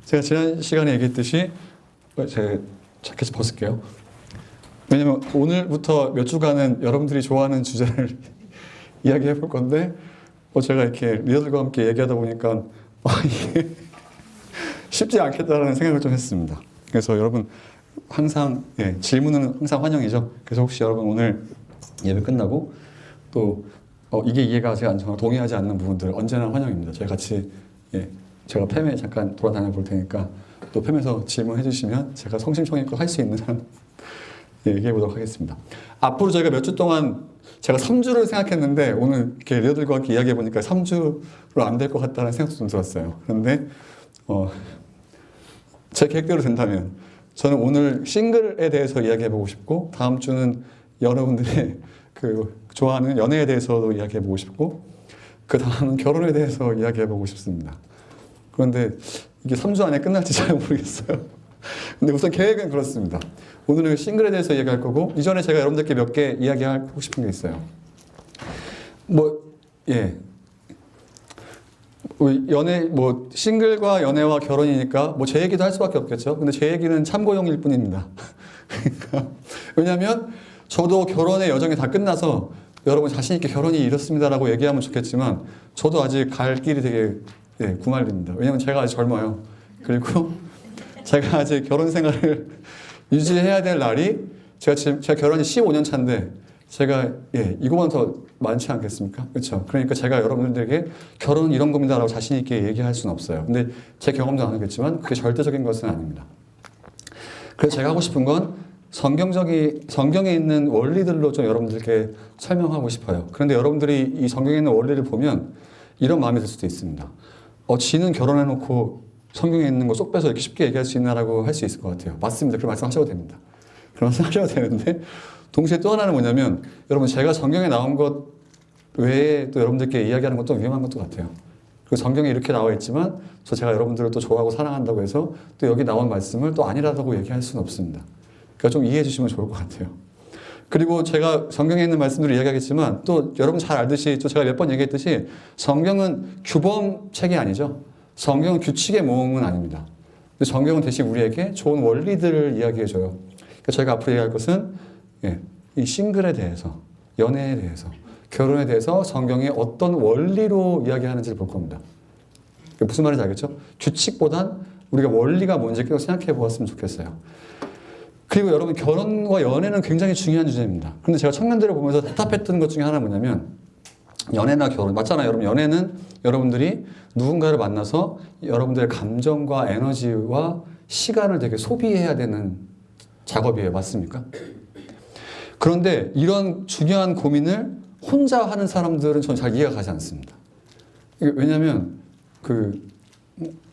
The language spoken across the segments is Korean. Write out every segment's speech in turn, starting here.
제가 지난 시간에 얘기했듯이 제 자켓을 벗을게요. 왜냐면 오늘부터 몇 주간은 여러분들이 좋아하는 주제를 이야기해 볼 건데 제가 이렇게 리더들과 함께 얘기하다 보니까 이게 쉽지 않겠다라는 생각을 좀 했습니다. 그래서 여러분 항상 질문은 항상 환영이죠. 그래서 혹시 여러분 오늘 예배 끝나고 또 이게 이해가 잘 안 되거나 동의하지 않는 부분들 언제나 환영입니다. 저희 같이 제가 팸에 잠깐 돌아다녀 볼 테니까 또 팸에서 질문해 주시면 제가 성심성의껏 할 수 있는 한 얘기해 보도록 하겠습니다. 앞으로 저희가 몇 주 동안 제가 3주를 생각했는데 오늘 이렇게 리더들과 함께 이야기해 보니까 3주로 안 될 것 같다는 생각도 좀 들었어요. 그런데 제 계획대로 된다면 저는 오늘 싱글에 대해서 이야기해 보고 싶고 다음 주는 여러분들의 그 좋아하는 연애에 대해서도 이야기해 보고 싶고 그 다음은 결혼에 대해서 이야기해 보고 싶습니다. 그런데 이게 3주 안에 끝날지 잘 모르겠어요. 근데 우선 계획은 그렇습니다. 오늘은 싱글에 대해서 이야기할 거고 이전에 제가 여러분들께 몇 개 이야기하고 싶은 게 있어요. 싱글과 연애와 결혼이니까 제 얘기도 할 수밖에 없겠죠. 근데 제 얘기는 참고용일 뿐입니다. 그러니까 왜냐하면 저도 결혼의 여정이 다 끝나서 여러분 자신 있게 결혼이 이렇습니다라고 얘기하면 좋겠지만 저도 아직 갈 길이 되게 구말립니다. 왜냐하면 제가 아직 젊어요. 그리고 제가 아직 결혼 생활을 유지해야 될 날이 제가 결혼이 15년 차인데 제가 이거보다 더 많지 않겠습니까? 그렇죠? 그러니까 제가 여러분들에게 결혼은 이런 겁니다라고 자신 있게 얘기할 수는 없어요. 근데 제 경험도 나누겠지만 그게 절대적인 것은 아닙니다. 그래서 제가 하고 싶은 건 성경에 있는 원리들로 좀 여러분들께 설명하고 싶어요. 그런데 여러분들이 이 성경에 있는 원리를 보면 이런 마음이 들 수도 있습니다. 지는 결혼해놓고 성경에 있는 거 쏙 빼서 이렇게 쉽게 얘기할 수 있나라고 할 수 있을 것 같아요. 맞습니다. 그런 말씀하셔도 됩니다. 그런 말씀하셔도 되는데 동시에 또 하나는 뭐냐면 여러분 제가 성경에 나온 것 외에 또 여러분들께 이야기하는 것도 위험한 것도 같아요. 그리고 성경에 이렇게 나와 있지만 제가 여러분들을 또 좋아하고 사랑한다고 해서 또 여기 나온 말씀을 또 아니라고 얘기할 수는 없습니다. 그러니까 좀 이해해 주시면 좋을 것 같아요. 그리고 제가 성경에 있는 말씀들을 이야기하겠지만 또 여러분 잘 알듯이 또 제가 몇 번 얘기했듯이 성경은 규범책이 아니죠. 성경은 규칙의 모음은 아닙니다. 근데 성경은 대신 우리에게 좋은 원리들을 이야기해줘요. 그러니까 저희가 앞으로 얘기할 것은 이 싱글에 대해서, 연애에 대해서, 결혼에 대해서 성경이 어떤 원리로 이야기하는지를 볼 겁니다. 무슨 말인지 알겠죠? 규칙보단 우리가 원리가 뭔지 계속 생각해 보았으면 좋겠어요. 그리고 여러분 결혼과 연애는 굉장히 중요한 주제입니다. 그런데 제가 청년들을 보면서 답답했던 것 중에 하나는 뭐냐면 연애나 결혼 맞잖아요. 여러분 연애는 여러분들이 누군가를 만나서 여러분들의 감정과 에너지와 시간을 되게 소비해야 되는 작업이에요. 맞습니까? 그런데 이런 중요한 고민을 혼자 하는 사람들은 저는 잘 이해가 가지 않습니다. 왜냐하면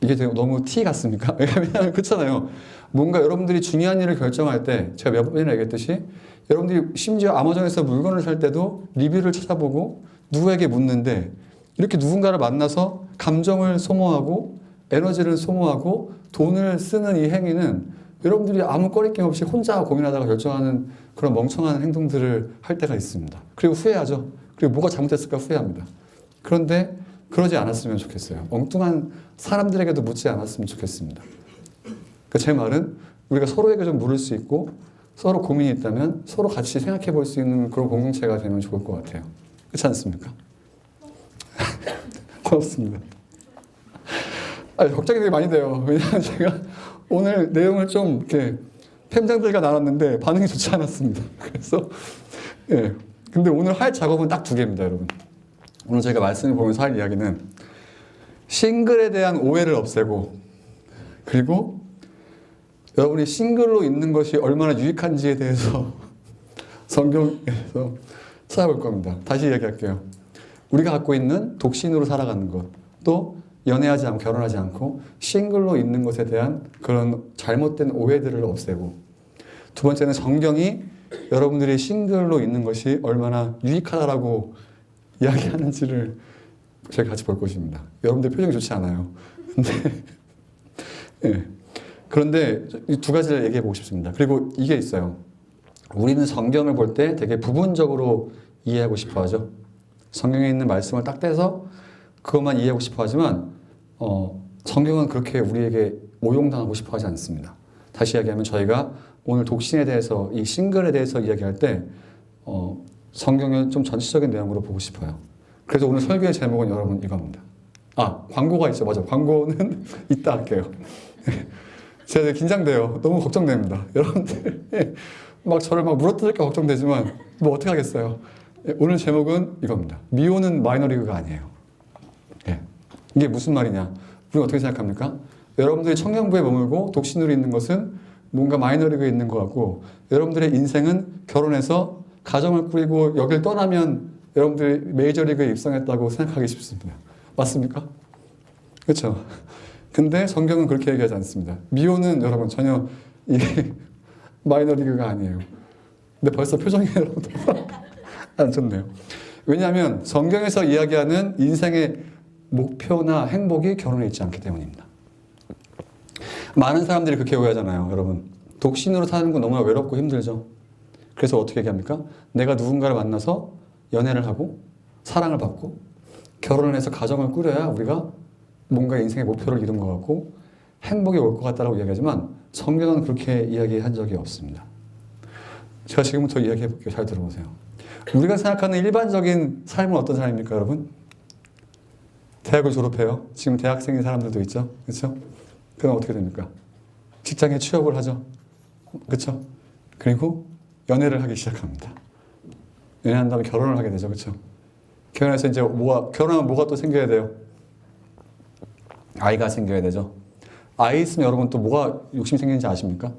이게 되게 너무 티 같습니까? 왜냐하면 그렇잖아요. 뭔가 여러분들이 중요한 일을 결정할 때 제가 몇 번이나 얘기했듯이 여러분들이 심지어 아마존에서 물건을 살 때도 리뷰를 찾아보고 누구에게 묻는데 이렇게 누군가를 만나서 감정을 소모하고 에너지를 소모하고 돈을 쓰는 이 행위는 여러분들이 아무 꺼리낌 없이 혼자 고민하다가 결정하는 그런 멍청한 행동들을 할 때가 있습니다. 그리고 후회하죠. 그리고 뭐가 잘못됐을까 후회합니다. 그런데 그러지 않았으면 좋겠어요. 엉뚱한 사람들에게도 묻지 않았으면 좋겠습니다. 그러니까 제 말은 우리가 서로에게 좀 물을 수 있고 서로 고민이 있다면 서로 같이 생각해 볼 수 있는 그런 공동체가 되면 좋을 것 같아요. 그렇지 않습니까? 고맙습니다. 걱정이 되게 많이 돼요. 왜냐하면 제가 오늘 내용을 좀 이렇게 팸장들과 나눴는데 반응이 좋지 않았습니다. 그래서 근데 오늘 할 작업은 딱 2개입니다, 여러분. 오늘 제가 말씀을 보면서 할 이야기는 싱글에 대한 오해를 없애고 그리고 여러분이 싱글로 있는 것이 얼마나 유익한지에 대해서 성경에서 찾아볼 겁니다. 다시 이야기할게요. 우리가 갖고 있는 독신으로 살아가는 것, 또 연애하지 않고 결혼하지 않고 싱글로 있는 것에 대한 그런 잘못된 오해들을 없애고 두 번째는 성경이 여러분들이 싱글로 있는 것이 얼마나 유익하다라고 이야기하는지를 제가 같이 볼 것입니다. 여러분들 표정이 좋지 않아요. 그런데 이 2가지를 얘기해 보고 싶습니다. 그리고 이게 있어요. 우리는 성경을 볼 때 되게 부분적으로 이해하고 싶어 하죠. 성경에 있는 말씀을 딱 떼서 그것만 이해하고 싶어 하지만 성경은 그렇게 우리에게 오용당하고 싶어 하지 않습니다. 다시 이야기하면 저희가 오늘 독신에 대해서, 이 싱글에 대해서 이야기할 때 성경을 좀 전체적인 내용으로 보고 싶어요. 그래서 오늘 설교의 제목은 여러분 이겁니다. 아, 광고가 있죠. 맞아. 광고는 이따 할게요. 제가 긴장돼요. 너무 걱정됩니다. 여러분들 막 저를 막 물어뜯을까 걱정되지만 뭐 어떻게 하겠어요. 오늘 제목은 이겁니다. 미호는 마이너리그가 아니에요. 예. 이게 무슨 말이냐. 우리가 어떻게 생각합니까? 여러분들이 청년부에 머물고 독신으로 있는 것은 뭔가 마이너리그에 있는 것 같고, 여러분들의 인생은 결혼해서 가정을 꾸리고 여길 떠나면 여러분들이 메이저리그에 입성했다고 생각하기 쉽습니다. 맞습니까? 그렇죠? 근데 성경은 그렇게 얘기하지 않습니다. 미호는 여러분 전혀 이게 마이너리그가 아니에요. 근데 벌써 표정이 여러분 안 좋네요. 왜냐하면 성경에서 이야기하는 인생의 목표나 행복이 결혼에 있지 않기 때문입니다. 많은 사람들이 그렇게 오해하잖아요. 여러분, 독신으로 사는 건 너무나 외롭고 힘들죠. 그래서 어떻게 얘기합니까? 내가 누군가를 만나서 연애를 하고 사랑을 받고 결혼을 해서 가정을 꾸려야 우리가 뭔가 인생의 목표를 이룬 것 같고 행복이 올 것 같다라고 이야기하지만 성경은 그렇게 이야기한 적이 없습니다. 제가 지금부터 이야기해 볼게요. 잘 들어보세요. 우리가 생각하는 일반적인 삶은 어떤 삶입니까, 여러분? 대학을 졸업해요. 지금 대학생인 사람들도 있죠. 그렇죠? 그럼 어떻게 됩니까? 직장에 취업을 하죠. 그렇죠? 그리고 연애를 하기 시작합니다. 연애한 다음에 결혼을 하게 되죠. 그렇죠? 결혼해서 이제 결혼하면 뭐가 또 생겨야 돼요? 아이가 생겨야 되죠. 아이 있으면 여러분 또 뭐가 욕심 생기는지 아십니까?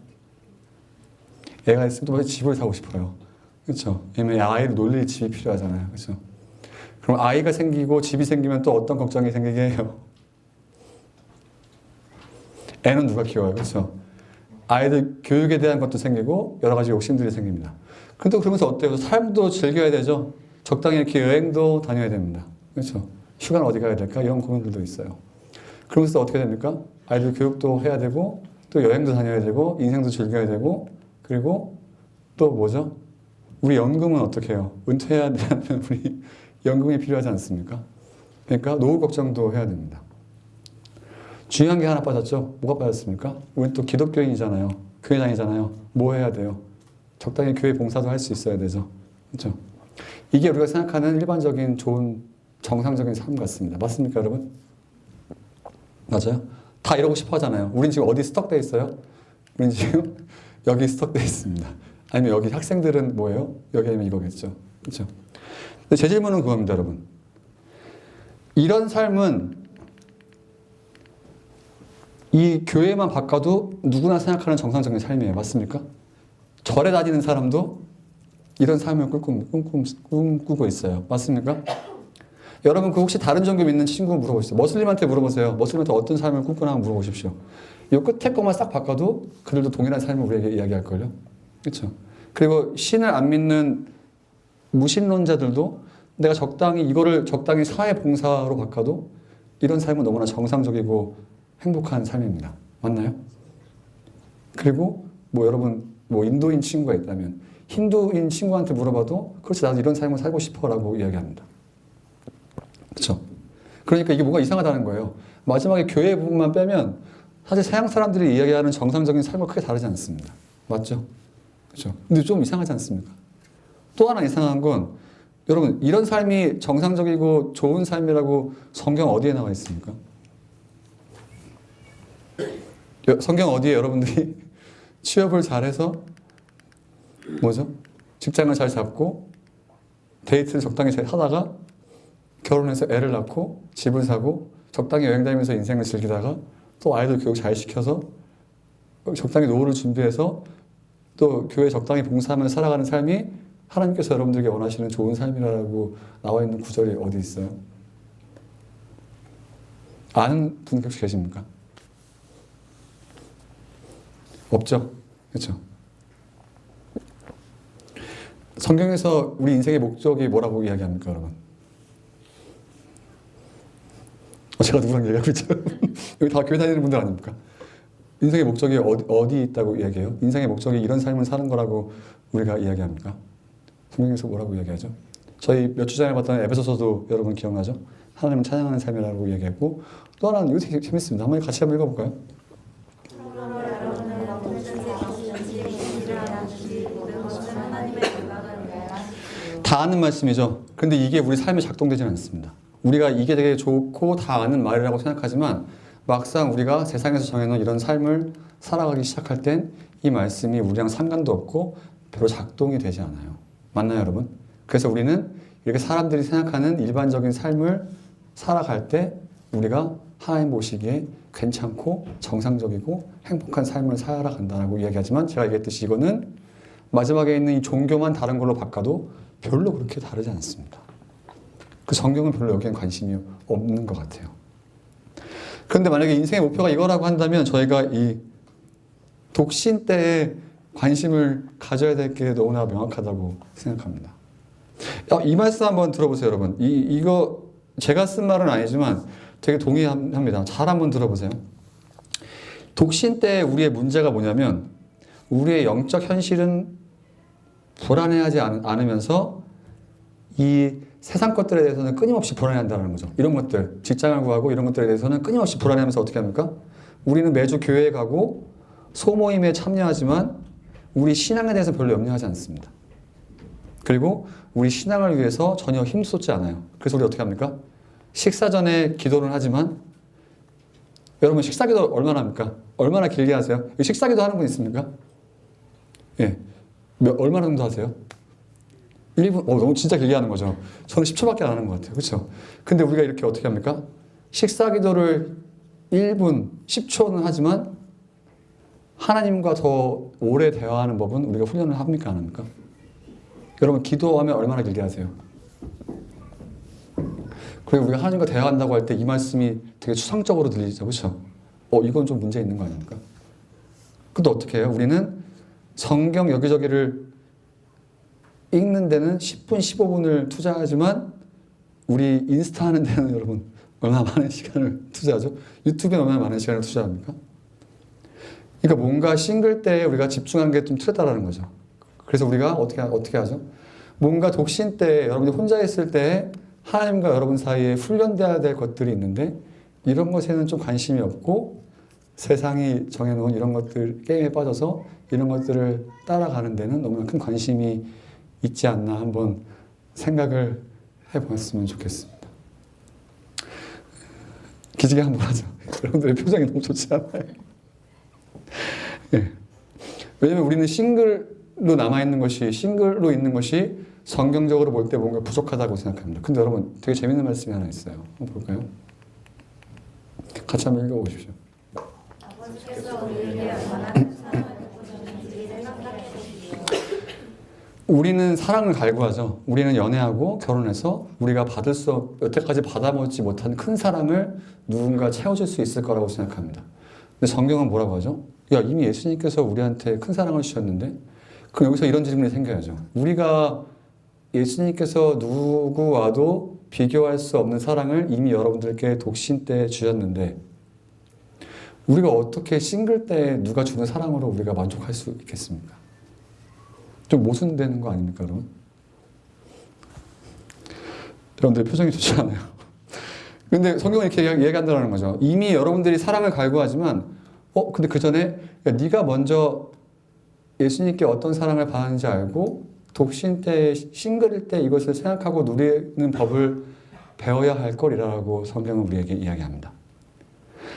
애가 있으면 또 집을 사고 싶어요. 그렇죠? 왜냐면 아이를 놀릴 집이 필요하잖아요. 그렇죠? 그럼 아이가 생기고 집이 생기면 또 어떤 걱정이 생기게 해요? 애는 누가 키워요? 그렇죠? 아이들 교육에 대한 것도 생기고 여러 가지 욕심들이 생깁니다. 근데 그러면서 어때요? 삶도 즐겨야 되죠? 적당히 이렇게 여행도 다녀야 됩니다. 그렇죠? 휴가는 어디 가야 될까? 이런 고민들도 있어요. 그러면서 어떻게 됩니까? 아이들 교육도 해야 되고 또 여행도 다녀야 되고 인생도 즐겨야 되고 그리고 또 뭐죠? 우리 연금은 어떻게 해요? 은퇴해야 되면 우리 연금이 필요하지 않습니까? 그러니까 노후 걱정도 해야 됩니다. 중요한 게 하나 빠졌죠? 뭐가 빠졌습니까? 우리 또 기독교인이잖아요. 교회 다니잖아요. 뭐 해야 돼요? 적당히 교회 봉사도 할 수 있어야 되죠. 그렇죠? 이게 우리가 생각하는 일반적인 좋은 정상적인 삶 같습니다. 맞습니까, 여러분? 맞아요? 다 이러고 싶어 하잖아요. 우린 지금 어디 스톡돼 있어요? 우린 지금 여기 스톡돼 있습니다. 아니면 여기 학생들은 뭐예요? 여기 아니면 이거겠죠. 그렇죠? 근데 제 질문은 그겁니다, 여러분. 이런 삶은 이 교회만 바꿔도 누구나 생각하는 정상적인 삶이에요. 맞습니까? 절에 다니는 사람도 이런 삶을 꿈꾸고 있어요. 맞습니까? 여러분 그 혹시 다른 종교 믿는 친구 물어보시죠. 머슬림한테 물어보세요. 머슬림한테 어떤 삶을 꿈꾸나 물어보십시오. 이 끝에 것만 싹 바꿔도 그들도 동일한 삶을 우리에게 이야기할걸요. 그렇죠? 그리고 신을 안 믿는 무신론자들도 내가 이거를 적당히 사회 봉사로 바꿔도 이런 삶은 너무나 정상적이고 행복한 삶입니다. 맞나요? 그리고 여러분 인도인 친구가 있다면 힌두인 친구한테 물어봐도 그렇지 나도 이런 삶을 살고 싶어라고 이야기합니다. 그렇죠? 그러니까 이게 뭐가 이상하다는 거예요. 마지막에 교회 부분만 빼면 사실 서양 사람들이 이야기하는 정상적인 삶과 크게 다르지 않습니다. 맞죠? 그렇죠? 근데 좀 이상하지 않습니까? 또 하나 이상한 건 여러분 이런 삶이 정상적이고 좋은 삶이라고 성경 어디에 나와 있습니까? 성경 어디에 여러분들이 취업을 잘해서 직장을 잘 잡고 데이트를 적당히 잘 하다가 결혼해서 애를 낳고 집을 사고 적당히 여행 다니면서 인생을 즐기다가 또 아이들 교육 잘 시켜서 적당히 노후를 준비해서 또 교회 적당히 봉사하면서 살아가는 삶이 하나님께서 여러분들에게 원하시는 좋은 삶이라고 나와 있는 구절이 어디 있어요? 아는 분 혹시 계십니까? 없죠? 그렇죠? 성경에서 우리 인생의 목적이 뭐라고 이야기합니까, 여러분? 제가 누구랑 얘기하고 있죠? 여기 다 교회 다니는 분들 아닙니까? 인생의 목적이 어디 있다고 이야기해요? 인생의 목적이 이런 삶을 사는 거라고 우리가 이야기합니까? 성경에서 뭐라고 이야기하죠? 저희 몇 주 전에 봤던 에베소서도 여러분 기억나죠? 하나님을 찬양하는 삶이라고 얘기했고, 또 하나는 이거 되게 재밌습니다. 한번 같이 한번 읽어볼까요? 다 아는 말씀이죠. 근데 이게 우리 삶에 작동되지는 않습니다. 우리가 이게 되게 좋고 다 아는 말이라고 생각하지만 막상 우리가 세상에서 정해놓은 이런 삶을 살아가기 시작할 땐 이 말씀이 우리랑 상관도 없고 별로 작동이 되지 않아요. 맞나요, 여러분? 그래서 우리는 이렇게 사람들이 생각하는 일반적인 삶을 살아갈 때 우리가 하나님 보시기에 괜찮고 정상적이고 행복한 삶을 살아간다고 이야기하지만 제가 얘기했듯이 이거는 마지막에 있는 이 종교만 다른 걸로 바꿔도 별로 그렇게 다르지 않습니다. 그 성경은 별로 여기엔 관심이 없는 것 같아요. 그런데 만약에 인생의 목표가 이거라고 한다면 저희가 이 독신 때에 관심을 가져야 될 게 너무나 명확하다고 생각합니다. 이 말씀 한번 들어보세요, 여러분. 이거 제가 쓴 말은 아니지만 되게 동의합니다. 잘 한번 들어보세요. 독신 때 우리의 문제가 뭐냐면 우리의 영적 현실은 불안해하지 않으면서 이 세상 것들에 대해서는 끊임없이 불안해한다는 거죠. 이런 것들, 직장을 구하고 이런 것들에 대해서는 끊임없이 불안해하면서 어떻게 합니까? 우리는 매주 교회에 가고 소모임에 참여하지만 우리 신앙에 대해서 별로 염려하지 않습니다. 그리고 우리 신앙을 위해서 전혀 힘쏟지 않아요. 그래서 우리 어떻게 합니까? 식사 전에 기도를 하지만 여러분 식사 기도 얼마나 합니까? 얼마나 길게 하세요? 식사 기도 하는 분 있습니까? 예. 얼마나 정도 하세요? 1분? 너무 진짜 길게 하는 거죠. 저는 10초밖에 안 하는 것 같아요. 그렇죠? 근데 우리가 이렇게 어떻게 합니까? 식사 기도를 1분, 10초는 하지만 하나님과 더 오래 대화하는 법은 우리가 훈련을 합니까? 안 합니까? 여러분 기도하면 얼마나 길게 하세요? 그리고 우리가 하나님과 대화한다고 할 때 이 말씀이 되게 추상적으로 들리죠. 그렇죠? 이건 좀 문제 있는 거 아닙니까? 근데 어떻게 해요? 우리는 성경 여기저기를 읽는 데는 10분, 15분을 투자하지만 우리 인스타 하는 데는 여러분 얼마나 많은 시간을 투자하죠? 유튜브에 얼마나 많은 시간을 투자합니까? 그러니까 뭔가 싱글 때에 우리가 집중한 게 좀 틀렸다라는 거죠. 그래서 우리가 어떻게 하죠? 뭔가 독신 때 여러분이 혼자 있을 때 하나님과 여러분 사이에 훈련돼야 될 것들이 있는데 이런 것에는 좀 관심이 없고 세상이 정해놓은 이런 것들 게임에 빠져서 이런 것들을 따라가는 데는 너무나 큰 관심이 있지 않나 한번 생각을 해봤으면 좋겠습니다. 기지개 한번 하죠. 여러분들의 표정이 너무 좋지 않아요? 예. 왜냐면 우리는 싱글로 싱글로 있는 것이 성경적으로 볼 때 뭔가 부족하다고 생각합니다. 근데 여러분 되게 재밌는 말씀이 하나 있어요. 한번 볼까요? 같이 한번 읽어보십시오. 우리는 사랑을 갈구하죠. 우리는 연애하고 결혼해서 우리가 여태까지 받아보지 못한 큰 사랑을 누군가 채워줄 수 있을 거라고 생각합니다. 근데 성경은 뭐라고 하죠? 이미 예수님께서 우리한테 큰 사랑을 주셨는데 그럼 여기서 이런 질문이 생겨야죠. 우리가 예수님께서 누구와도 비교할 수 없는 사랑을 이미 여러분들께 독신 때 주셨는데 우리가 어떻게 싱글 때 누가 주는 사랑으로 우리가 만족할 수 있겠습니까? 좀 모순되는 거 아닙니까, 여러분? 여러분들 표정이 좋지 않아요. 근데 성경은 이렇게 얘기한다는 거죠. 이미 여러분들이 사랑을 갈구하지만 근데 그 전에 네가 먼저 예수님께 어떤 사랑을 받았는지 알고 독신 때, 싱글일 때 이것을 생각하고 누리는 법을 배워야 할 거리라고 성경은 우리에게 이야기합니다.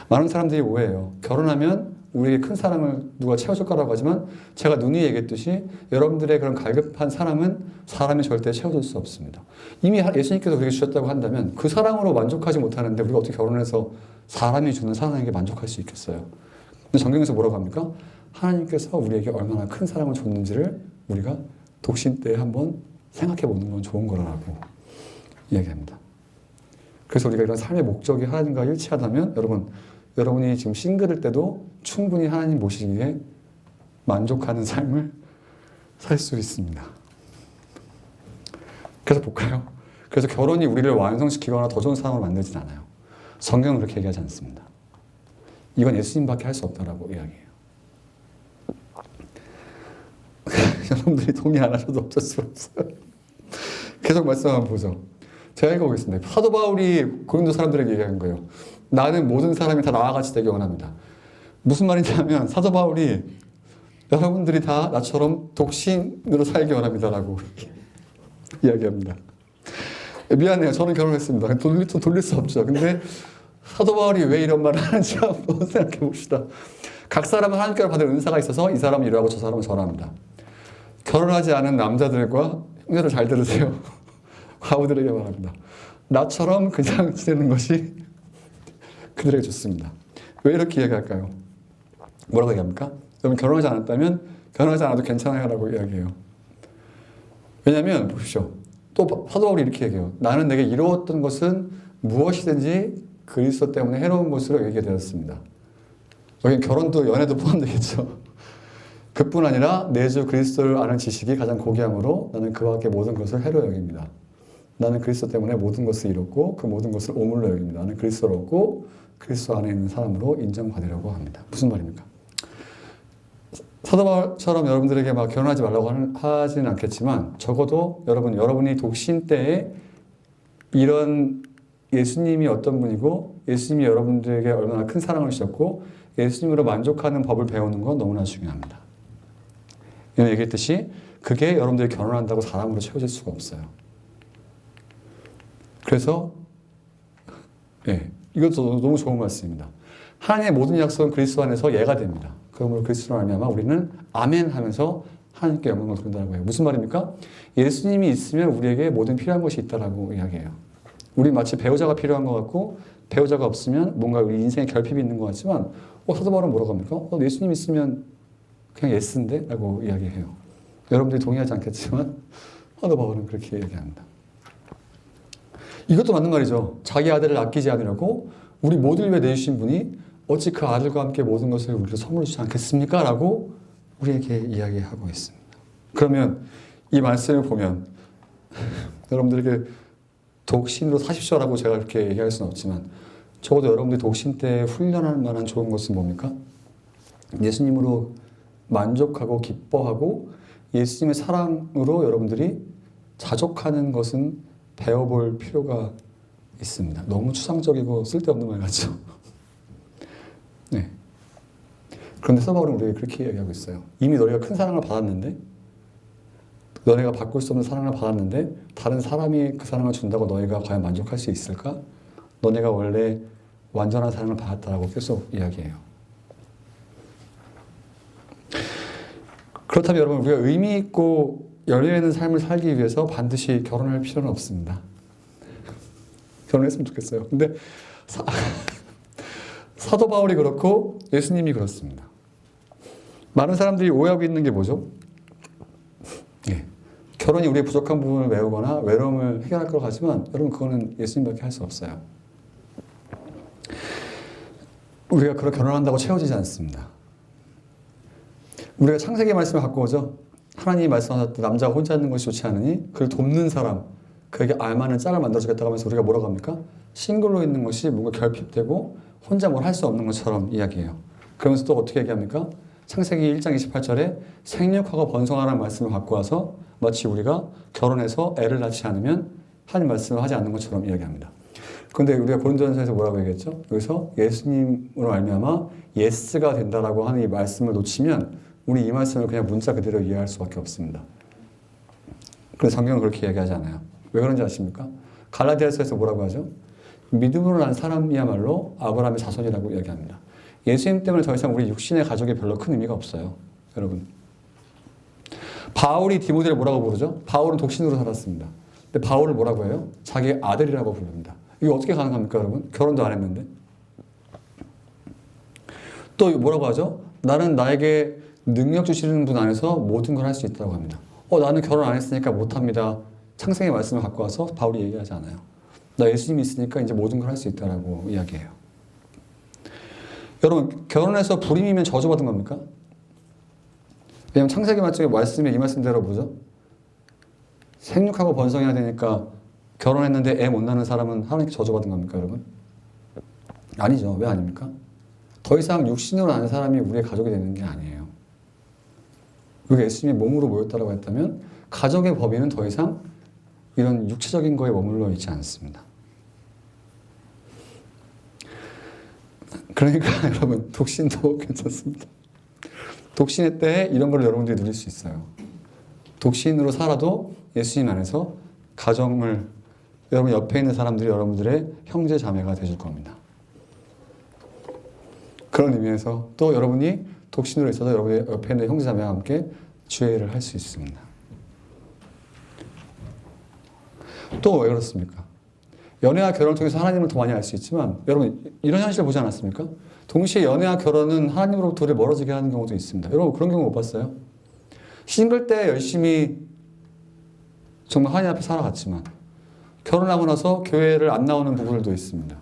많은 사람들이 오해해요. 결혼하면 우리에게 큰 사랑을 누가 채워줄 거라고 하지만 제가 누누이 얘기했듯이 여러분들의 그런 갈급한 사랑은 사람이 절대 채워줄 수 없습니다. 이미 예수님께서 우리에게 주셨다고 한다면 그 사랑으로 만족하지 못하는데 우리가 어떻게 결혼해서 사람이 주는 사랑에게 만족할 수 있겠어요? 근데 성경에서 뭐라고 합니까? 하나님께서 우리에게 얼마나 큰 사랑을 줬는지를 우리가 독신 때 한번 생각해 보는 건 좋은 거라고 이야기합니다. 그래서 우리가 이런 삶의 목적이 하나님과 일치하다면 여러분이 지금 싱글일 때도 충분히 하나님 모시기에 만족하는 삶을 살 수 있습니다. 그래서 볼까요? 그래서 결혼이 우리를 완성시키거나 더 좋은 사람으로 만들진 않아요. 성경은 그렇게 얘기하지 않습니다. 이건 예수님밖에 할 수 없다라고 이야기해요. 여러분들이 동의 안 하셔도 어쩔 수 없어요. 계속 말씀 한번 보죠. 제가 읽어보겠습니다. 사도 바울이 고린도 사람들에게 얘기한 거예요. 나는 모든 사람이 다 나와 같이 되기 원합니다. 무슨 말이냐면 사도 바울이 여러분들이 다 나처럼 독신으로 살기 원합니다라고 이야기합니다. 미안해요. 저는 결혼했습니다. 돌릴 수 없죠. 근데 사도 바울이 왜 이런 말을 하는지 한번 생각해 봅시다. 각 사람은 하나님께로 받은 은사가 있어서 이 사람은 이러하고 저 사람은 저러합니다. 결혼하지 않은 남자들과 형제들 잘 들으세요. 과부들에게 말합니다. 나처럼 그냥 지내는 것이 그들에게 좋습니다. 왜 이렇게 이야기할까요? 뭐라고 얘기합니까? 여러분 결혼하지 않았다면 결혼하지 않아도 괜찮아요 라고 이야기해요. 왜냐하면 보십시오. 또 사도 바울이 이렇게 얘기해요. 나는 내게 이루었던 것은 무엇이든지 그리스도 때문에 해로운 것으로 여기게 되었습니다. 여기 결혼도 연애도 포함되겠죠. 그뿐 아니라 내 주 그리스도를 아는 지식이 가장 고귀함으로 나는 그와 함께 모든 것을 해로 여깁니다. 나는 그리스도 때문에 모든 것을 이뤘고 그 모든 것을 오물로 여깁니다. 나는 그리스도를 얻고 그리스도 안에 있는 사람으로 인정받으려고 합니다. 무슨 말입니까? 사도 바울처럼 여러분들에게 막 결혼하지 말라고 하지는 않겠지만 적어도 여러분이 독신 때에 이런 예수님이 어떤 분이고 예수님이 여러분들에게 얼마나 큰 사랑을 주셨고 예수님으로 만족하는 법을 배우는 건 너무나 중요합니다. 이런 얘기했듯이 그게 여러분들이 결혼한다고 사람으로 채워질 수가 없어요. 그래서 이것도 너무 좋은 말씀입니다. 하나님의 모든 약속은 그리스도 안에서 예가 됩니다. 그러므로 그리스도로 말미암아 우리는 아멘 하면서 하나님께 영광을 돌린다고 해요. 무슨 말입니까? 예수님이 있으면 우리에게 모든 필요한 것이 있다라고 이야기해요. 우리 마치 배우자가 필요한 것 같고 배우자가 없으면 뭔가 우리 인생에 결핍이 있는 것 같지만 사도 바울은 뭐라고 합니까? 예수님 있으면 그냥 예스인데? 라고 이야기해요. 여러분들이 동의하지 않겠지만 사도 바울은 그렇게 얘기합니다. 이것도 맞는 말이죠. 자기 아들을 아끼지 않으려고 우리 모두를 위해 내주신 분이 어찌 그 아들과 함께 모든 것을 우리로 선물로 주지 않겠습니까? 라고 우리에게 이야기하고 있습니다. 그러면 이 말씀을 보면 여러분들에게 독신으로 사십시오라고 제가 그렇게 얘기할 수는 없지만 적어도 여러분들이 독신 때 훈련할 만한 좋은 것은 뭡니까? 예수님으로 만족하고 기뻐하고 예수님의 사랑으로 여러분들이 자족하는 것은 배워볼 필요가 있습니다. 너무 추상적이고 쓸데없는 말 같죠? 네. 그런데 사도 바울은 우리에게 그렇게 얘기하고 있어요. 이미 너희가 큰 사랑을 받았는데 너네가 바꿀 수 없는 사랑을 받았는데 다른 사람이 그 사랑을 준다고 너희가 과연 만족할 수 있을까? 너네가 원래 완전한 사랑을 받았다라고 계속 이야기해요. 그렇다면 여러분 우리가 의미 있고 열려있는 삶을 살기 위해서 반드시 결혼할 필요는 없습니다. 결혼했으면 좋겠어요. 근데 사도 바울이 그렇고 예수님이 그렇습니다. 많은 사람들이 오해하고 있는 게 뭐죠? 결혼이 우리의 부족한 부분을 메우거나 외로움을 해결할 것 같지만 여러분 그거는 예수님밖에 할 수 없어요. 우리가 그렇게 결혼한다고 채워지지 않습니다. 우리가 창세기 말씀을 갖고 오죠. 하나님이 말씀하셨듯 남자가 혼자 있는 것이 좋지 않으니 그를 돕는 사람, 그에게 알맞는 짝을 만들어주겠다고 하면서 우리가 뭐라고 합니까? 싱글로 있는 것이 뭔가 결핍되고 혼자 뭘 할 수 없는 것처럼 이야기해요. 그러면서 또 어떻게 얘기합니까? 창세기 1장 28절에 생육하고 번성하라는 말씀을 갖고 와서 마치 우리가 결혼해서 애를 낳지 않으면 하나님 말씀을 하지 않는 것처럼 이야기합니다. 그런데 우리가 고린도전서에서 뭐라고 얘기했죠? 여기서 예수님으로 말미암아 예스가 된다라고 하는 이 말씀을 놓치면 우리 이 말씀을 그냥 문자 그대로 이해할 수밖에 없습니다. 그래서 성경은 그렇게 얘기하지 않아요. 왜 그런지 아십니까? 갈라디아서에서 뭐라고 하죠? 믿음으로 난 사람이야말로 아브라함의 자손이라고 이야기합니다. 예수님 때문에 더 이상 우리 육신의 가족이 별로 큰 의미가 없어요. 여러분. 바울이 디모데를 뭐라고 부르죠? 바울은 독신으로 살았습니다. 근데 바울을 뭐라고 해요? 자기 아들이라고 부릅니다. 이게 어떻게 가능합니까, 여러분? 결혼도 안 했는데. 또 뭐라고 하죠? 나는 나에게 능력 주시는 분 안에서 모든 걸 할 수 있다고 합니다. 나는 결혼 안 했으니까 못합니다. 창세기 말씀을 갖고 와서 바울이 얘기하지 않아요. 나 예수님이 있으니까 이제 모든 걸 할 수 있다라고 이야기해요. 여러분, 결혼해서 불임이면 저주받은 겁니까? 왜냐면 창세기 말씀에 이 말씀대로 뭐죠? 생육하고 번성해야 되니까 결혼했는데 애 못 낳는 사람은 하나님께 저주받은 겁니까, 여러분? 아니죠. 왜 아닙니까? 더 이상 육신으로 난 사람이 우리의 가족이 되는 게 아니에요. 우리가 예수님의 몸으로 모였다고 했다면 가족의 범위는 더 이상 이런 육체적인 거에 머물러 있지 않습니다. 그러니까 여러분 독신도 괜찮습니다. 독신의 때에 이런 걸 여러분들이 누릴 수 있어요. 독신으로 살아도 예수님 안에서 가정을 여러분 옆에 있는 사람들이 여러분들의 형제 자매가 되실 겁니다. 그런 의미에서 또 여러분이 독신으로 있어도 여러분의 옆에 있는 형제 자매와 함께 주의 일을 할 수 있습니다. 또 왜 그렇습니까? 연애와 결혼을 통해서 하나님을 더 많이 알 수 있지만 여러분 이런 현실을 보지 않았습니까? 동시에 연애와 결혼은 하나님으로부터 우리를 멀어지게 하는 경우도 있습니다. 여러분 그런 경우 못 봤어요? 싱글 때 열심히 정말 하나님 앞에 살아갔지만 결혼하고 나서 교회를 안 나오는 부부들도 있습니다.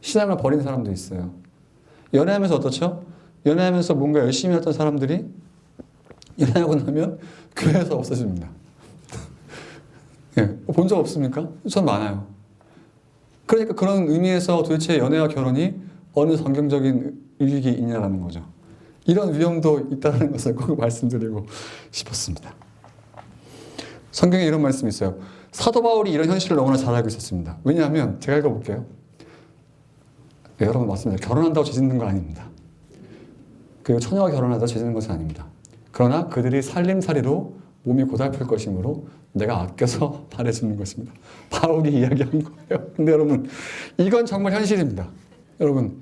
신앙을 버린 사람도 있어요. 연애하면서 어떻죠? 연애하면서 뭔가 열심히 했던 사람들이 연애하고 나면 교회에서 없어집니다. 예, 본 적 없습니까? 전 많아요. 그러니까 그런 의미에서 도대체 연애와 결혼이 어느 성경적인 의익이 있냐라는 거죠. 이런 위험도 있다는 것을 꼭 말씀드리고 싶었습니다. 성경에 이런 말씀이 있어요. 사도 바울이 이런 현실을 너무나 잘 알고 있었습니다. 왜냐하면 제가 읽어볼게요. 네, 여러분 맞습니다. 결혼한다고 죄 짓는 거 아닙니다. 그리고 처녀와 결혼하다고 죄 짓는 것은 아닙니다. 그러나 그들이 살림살이로 몸이 고달플 것이므로 내가 아껴서 바래주는 것입니다. 바울이 이야기한 거예요. 근데 여러분 이건 정말 현실입니다. 여러분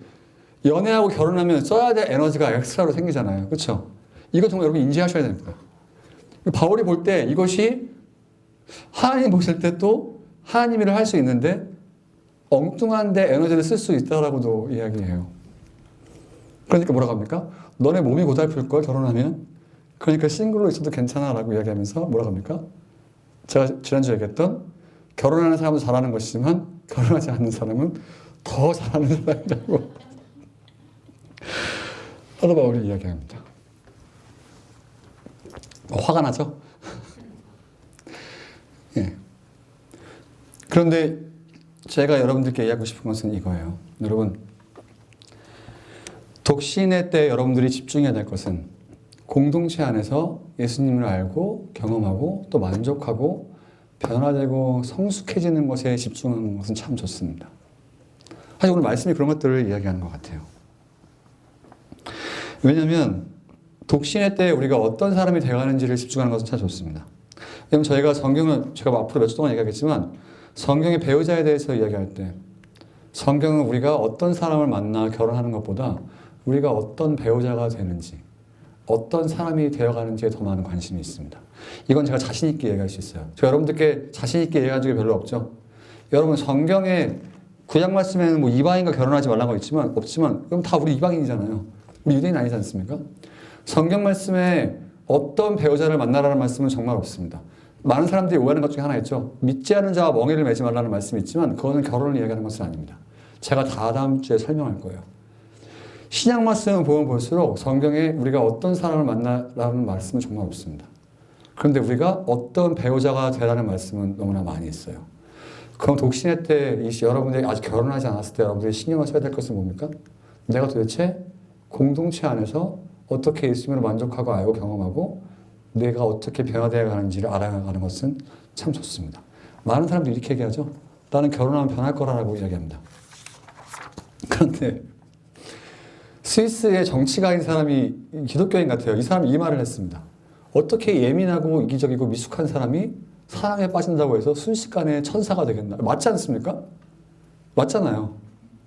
연애하고 결혼하면 써야 될 에너지가 엑스트라로 생기잖아요. 그렇죠? 이건 정말 여러분 인지하셔야 됩니다. 바울이 볼 때 이것이 하나님 보실 때 또 하나님 일을 할 수 있는데 엉뚱한데 에너지를 쓸 수 있다라고도 이야기해요. 그러니까 뭐라고 합니까? 너네 몸이 고달플 걸 결혼하면 그러니까 싱글로 있어도 괜찮아 라고 이야기하면서 뭐라고 합니까? 제가 지난주에 얘기했던 결혼하는 사람은 잘하는 것이지만 결혼하지 않는 사람은 더 잘하는 사람이라고 사도 바울이 이야기합니다. 화가 나죠? 예. 그런데 제가 여러분들께 이야기하고 싶은 것은 이거예요. 여러분 독신의 때 여러분들이 집중해야 될 것은 공동체 안에서 예수님을 알고 경험하고 또 만족하고 변화되고 성숙해지는 것에 집중하는 것은 참 좋습니다. 사실 오늘 말씀이 그런 것들을 이야기하는 것 같아요. 왜냐하면 독신의 때 우리가 어떤 사람이 되어가는지를 집중하는 것은 참 좋습니다. 왜냐하면 저희가 성경을 제가 앞으로 몇 주 동안 얘기하겠지만 성경의 배우자에 대해서 이야기할 때 성경은 우리가 어떤 사람을 만나 결혼하는 것보다 우리가 어떤 배우자가 되는지 어떤 사람이 되어가는지에 더 많은 관심이 있습니다. 이건 제가 자신 있게 얘기할 수 있어요. 제가 여러분들께 자신 있게 얘기한 적이 별로 없죠. 여러분 성경에 구약 말씀에는 뭐 이방인과 결혼하지 말라고 없지만 그럼 다 우리 이방인이잖아요. 우리 유대인 아니지 않습니까? 성경 말씀에 어떤 배우자를 만나라는 말씀은 정말 없습니다. 많은 사람들이 오해하는 것 중에 하나 있죠. 믿지 않은 자와 멍에를 매지 말라는 말씀이 있지만 그거는 결혼을 이야기하는 것은 아닙니다. 제가 다음 주에 설명할 거예요. 신약 말씀을 보면 볼수록 성경에 우리가 어떤 사람을 만나라는 말씀은 정말 없습니다. 그런데 우리가 어떤 배우자가 되라는 말씀은 너무나 많이 있어요. 그럼 독신의 때 여러분들이 아직 결혼하지 않았을 때 여러분들이 신경을 써야 될 것은 뭡니까? 내가 도대체 공동체 안에서 어떻게 예수님을 만족하고 알고 경험하고 내가 어떻게 변화되어 가는지를 알아가는 것은 참 좋습니다. 많은 사람들이 이렇게 얘기하죠. 나는 결혼하면 변할 거라고 이야기합니다. 그런데 스위스의 정치가인 사람이 기독교인 같아요. 이 사람이 이 말을 했습니다. 어떻게 예민하고 이기적이고 미숙한 사람이 사랑에 빠진다고 해서 순식간에 천사가 되겠나? 맞지 않습니까? 맞잖아요.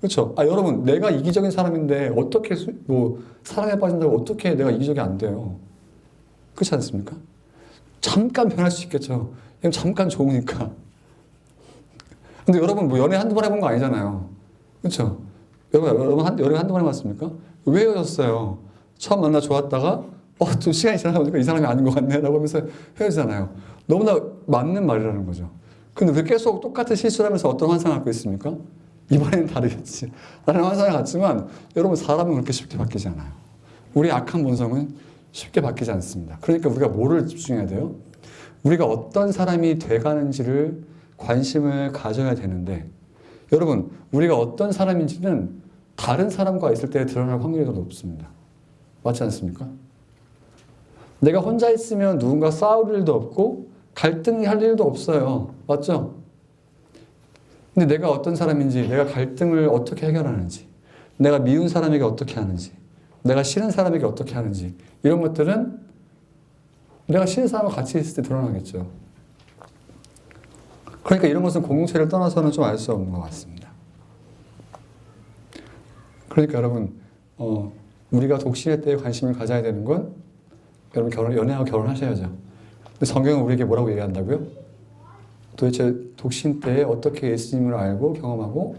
그렇죠? 여러분 내가 이기적인 사람인데 어떻게 사랑에 빠진다고 어떻게 내가 이기적이 안 돼요? 그렇지 않습니까? 잠깐 변할 수 있겠죠. 잠깐 좋으니까. 근데 여러분 뭐 연애 한두 번 해본 거 아니잖아요. 그렇죠? 여러분 연애 한두 번 해봤습니까? 왜 헤어졌어요? 처음 만나 좋았다가 좀 시간이 지나다 보니까 이 사람이 아닌 것 같네 라고 하면서 헤어지잖아요. 너무나 맞는 말이라는 거죠. 근데 왜 계속 똑같은 실수를 하면서 어떤 환상을 갖고 있습니까? 이번에는 다르겠지 라는 환상을 갖지만 여러분 사람은 그렇게 쉽게 바뀌지 않아요. 우리의 악한 본성은 쉽게 바뀌지 않습니다. 그러니까 우리가 뭐를 집중해야 돼요? 우리가 어떤 사람이 돼가는지를 관심을 가져야 되는데 여러분 우리가 어떤 사람인지는 다른 사람과 있을 때 드러날 확률이 더 높습니다. 맞지 않습니까? 내가 혼자 있으면 누군가 싸울 일도 없고 갈등이 할 일도 없어요. 맞죠? 근데 내가 어떤 사람인지, 내가 갈등을 어떻게 해결하는지, 내가 미운 사람에게 어떻게 하는지, 내가 싫은 사람에게 어떻게 하는지, 이런 것들은 내가 싫은 사람과 같이 있을 때 드러나겠죠. 그러니까 이런 것은 공동체를 떠나서는 좀 알 수 없는 것 같습니다. 그러니까 여러분, 우리가 독신의 때에 관심을 가져야 되는 건 여러분 연애하고 결혼하셔야죠. 근데 성경은 우리에게 뭐라고 얘기한다고요? 도대체 독신 때에 어떻게 예수님을 알고 경험하고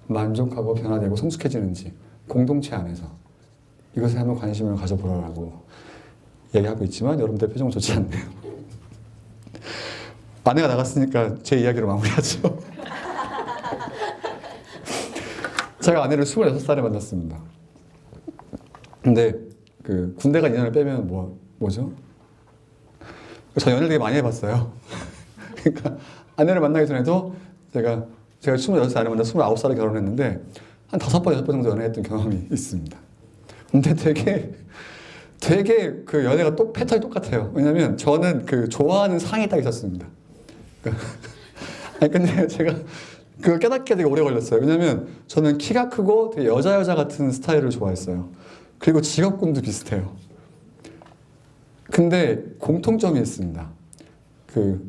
만족하고 변화되고 성숙해지는지 공동체 안에서 이것에 한번 관심을 가져보라고 얘기하고 있지만 여러분들 표정은 좋지 않네요. 아내가 나갔으니까 제 이야기로 마무리하죠. 제가 아내를 26살에 만났습니다. 근데 그 군대 간 인연을 빼면 뭐죠? 저 연애를 되게 많이 해봤어요. 그러니까 아내를 만나기 전에도 제가 26살에 만나 29살에 결혼했는데 한 5번, 6번 정도 연애했던 경험이 있습니다. 근데 되게 그 연애가 패턴이 똑같아요. 왜냐면 저는 그 좋아하는 상이 딱 있었습니다. 아니 근데 제가 그걸 깨닫게 되게 오래 걸렸어요. 왜냐면 저는 키가 크고 되게 여자 같은 스타일을 좋아했어요. 그리고 직업군도 비슷해요. 근데 공통점이 있습니다.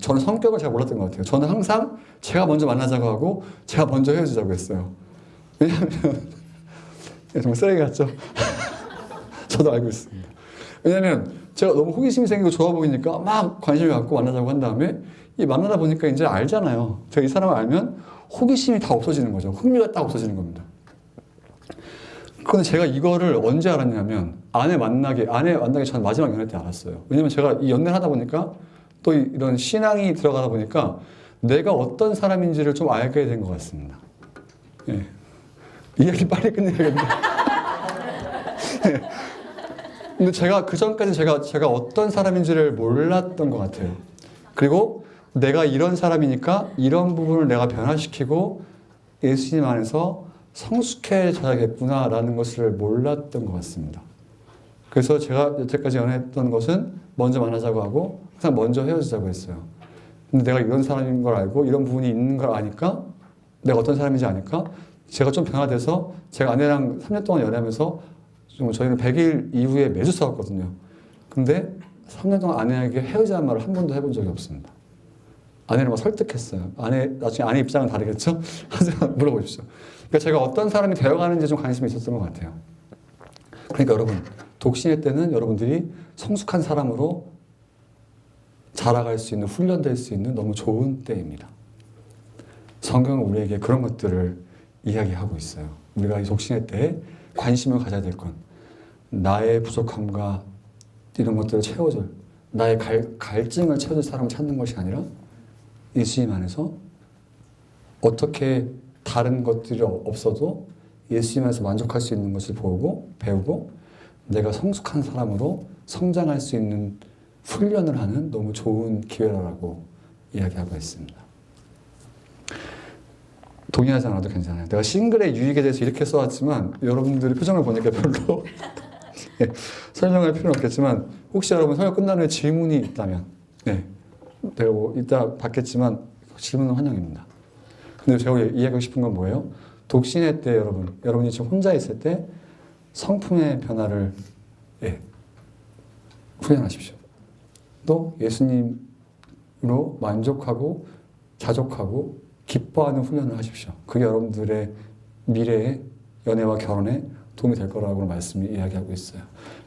저는 성격을 잘 몰랐던 것 같아요. 저는 항상 제가 먼저 만나자고 하고 제가 먼저 헤어지자고 했어요. 왜냐하면 정말 쓰레기 같죠? 저도 알고 있습니다. 왜냐하면 제가 너무 호기심이 생기고 좋아 보이니까 막 관심을 갖고 만나자고 한 다음에 만나다 보니까 이제 알잖아요. 제가 이 사람을 알면 호기심이 다 없어지는 거죠. 흥미가 딱 없어지는 겁니다. 그런데 제가 이거를 언제 알았냐면 아내 만나기 전 마지막 연애 때 알았어요. 왜냐면 제가 이 연애를 하다 보니까 또 이런 신앙이 들어가다 보니까 내가 어떤 사람인지를 좀 알게 된 것 같습니다. 예. 이야기 빨리 끝내야겠네. 예. 근데 제가 그 전까지 제가 어떤 사람인지를 몰랐던 것 같아요. 그리고 내가 이런 사람이니까 이런 부분을 내가 변화시키고 예수님 안에서 성숙해져야겠구나라는 것을 몰랐던 것 같습니다. 그래서 제가 여태까지 연애했던 것은 먼저 만나자고 하고 항상 먼저 헤어지자고 했어요. 근데 내가 이런 사람인 걸 알고 이런 부분이 있는 걸 아니까 내가 어떤 사람인지 아니까 제가 좀 변화돼서 제가 아내랑 3년 동안 연애하면서 저희는 100일 이후에 매주 싸웠거든요. 근데 3년 동안 아내에게 헤어지자는 말을 한 번도 해본 적이 없습니다. 아내를 막 설득했어요. 나중에 아내 입장은 다르겠죠? 하지만 물어보십시오. 그러니까 제가 어떤 사람이 되어가는지 좀 관심이 있었던 것 같아요. 그러니까 여러분, 독신의 때는 여러분들이 성숙한 사람으로 자라갈 수 있는, 훈련될 수 있는 너무 좋은 때입니다. 성경은 우리에게 그런 것들을 이야기하고 있어요. 우리가 이 독신의 때에 관심을 가져야 될 건 나의 부족함과 이런 것들을 채워줄, 나의 갈증을 채워줄 사람을 찾는 것이 아니라 예수님 안에서 어떻게 다른 것들이 없어도 예수님 안에서 만족할 수 있는 것을 보고 배우고 내가 성숙한 사람으로 성장할 수 있는 훈련을 하는 너무 좋은 기회라고 이야기하고 있습니다. 동의하지 않아도 괜찮아요. 내가 싱글의 유익에 대해서 이렇게 써왔지만 여러분들의 표정을 보니까 별로 네, 설명할 필요는 없겠지만 혹시 여러분 설명 끝난 후에 질문이 있다면 내가 이따 받겠지만 질문은 환영입니다. 근데 제가 이야기하고 싶은 건 뭐예요? 독신의 때 여러분이 지금 혼자 있을 때 성품의 변화를 훈련하십시오. 또 예수님으로 만족하고 자족하고 기뻐하는 훈련을 하십시오. 그게 여러분들의 미래의 연애와 결혼에 도움이 될 거라고 말씀이 이야기하고 있어요.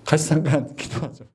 같이 잠깐 기도하죠.